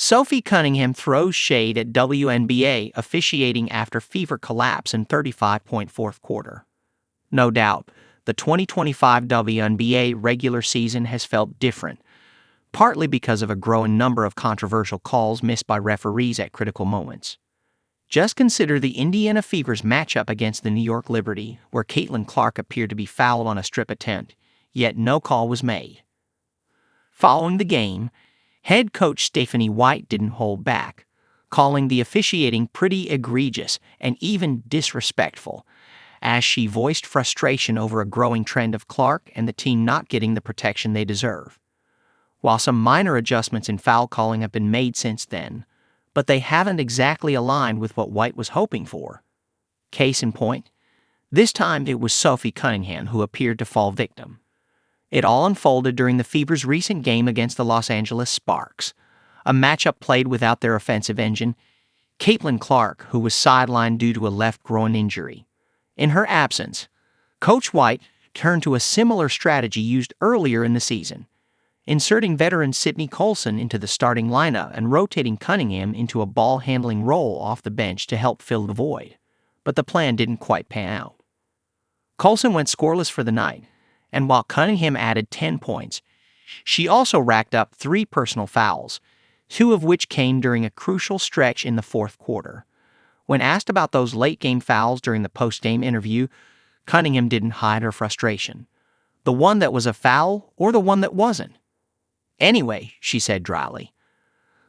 Sophie Cunningham throws shade at WNBA officiating after Fever collapse in 35-point fourth quarter. No doubt, the 2025 WNBA regular season has felt different, partly because of a growing number of controversial calls missed by referees at critical moments. Just consider the Indiana Fever's matchup against the New York Liberty, where Caitlin Clark appeared to be fouled on a strip attempt, yet no call was made. Following the game, head coach Stephanie White didn't hold back, calling the officiating pretty egregious and even disrespectful, as she voiced frustration over a growing trend of Clark and the team not getting the protection they deserve. While some minor adjustments in foul calling have been made since then, but they haven't exactly aligned with what White was hoping for. Case in point, this time it was Sophie Cunningham who appeared to fall victim. It all unfolded during the Fever's recent game against the Los Angeles Sparks, a matchup played without their offensive engine, Caitlin Clark, who was sidelined due to a left groin injury. In her absence, Coach White turned to a similar strategy used earlier in the season, inserting veteran Sydney Colson into the starting lineup and rotating Cunningham into a ball-handling role off the bench to help fill the void. But the plan didn't quite pan out. Colson went scoreless for the night, and while Cunningham added 10 points, she also racked up 3 personal fouls, 2 of which came during a crucial stretch in the fourth quarter. When asked about those late-game fouls during the post-game interview, Cunningham didn't hide her frustration. The one that was a foul or the one that wasn't? Anyway, she said dryly.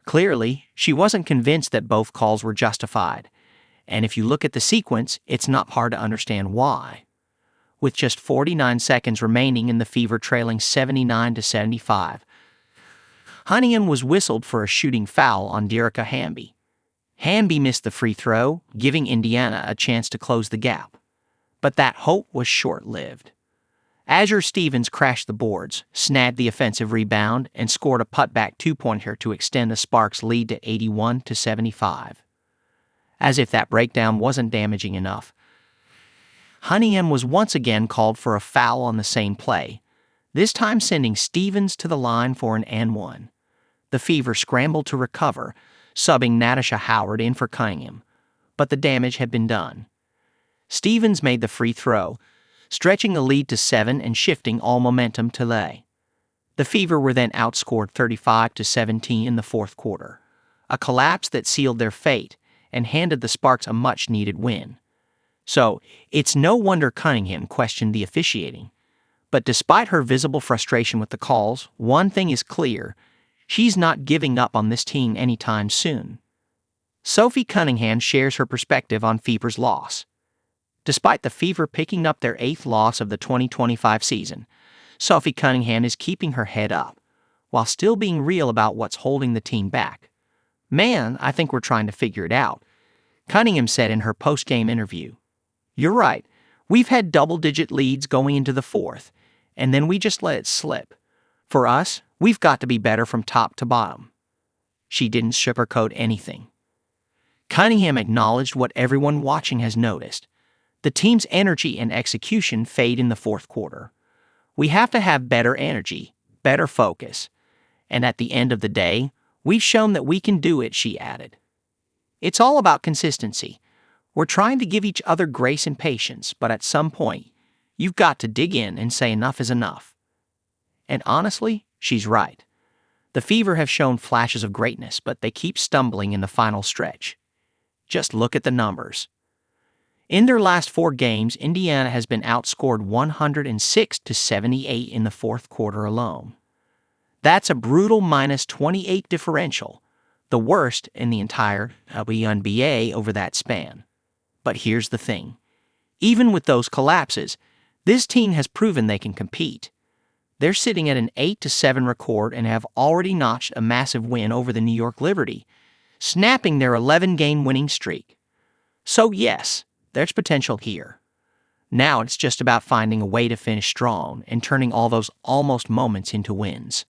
Clearly, she wasn't convinced that both calls were justified, and if you look at the sequence, it's not hard to understand why. With just 49 seconds remaining and the Fever trailing 79-75, Cunningham was whistled for a shooting foul on Dearica Hamby. Hamby missed the free throw, giving Indiana a chance to close the gap. But that hope was short-lived. Azure Stevens crashed the boards, snagged the offensive rebound, and scored a putback two-pointer to extend the Sparks' lead to 81-75. As if that breakdown wasn't damaging enough, Cunningham was once again called for a foul on the same play, this time sending Stevens to the line for an and-one. The Fever scrambled to recover, subbing Natasha Howard in for Cunningham, but the damage had been done. Stevens made the free throw, stretching the lead to 7 and shifting all momentum to Lay. The Fever were then outscored 35-17 in the fourth quarter, a collapse that sealed their fate and handed the Sparks a much-needed win. So, it's no wonder Cunningham questioned the officiating. But despite her visible frustration with the calls, one thing is clear: she's not giving up on this team anytime soon. Sophie Cunningham shares her perspective on Fever's loss. Despite the Fever picking up their 8th loss of the 2025 season, Sophie Cunningham is keeping her head up, while still being real about what's holding the team back. "Man, I think we're trying to figure it out," Cunningham said in her post-game interview. "You're right, we've had double-digit leads going into the fourth, and then we just let it slip. For us, we've got to be better from top to bottom." She didn't sugarcoat anything. Cunningham acknowledged what everyone watching has noticed. The team's energy and execution fade in the fourth quarter. "We have to have better energy, better focus. And at the end of the day, we've shown that we can do it," she added. "It's all about consistency. We're trying to give each other grace and patience, but at some point, you've got to dig in and say enough is enough." And honestly, she's right. The Fever have shown flashes of greatness, but they keep stumbling in the final stretch. Just look at the numbers. In their last 4 games, Indiana has been outscored 106-78 in the fourth quarter alone. That's a brutal -28 differential, the worst in the entire WNBA over that span. But here's the thing. Even with those collapses, this team has proven they can compete. They're sitting at an 8-7 record and have already notched a massive win over the New York Liberty, snapping their 11-game winning streak. So yes, there's potential here. Now it's just about finding a way to finish strong and turning all those almost moments into wins.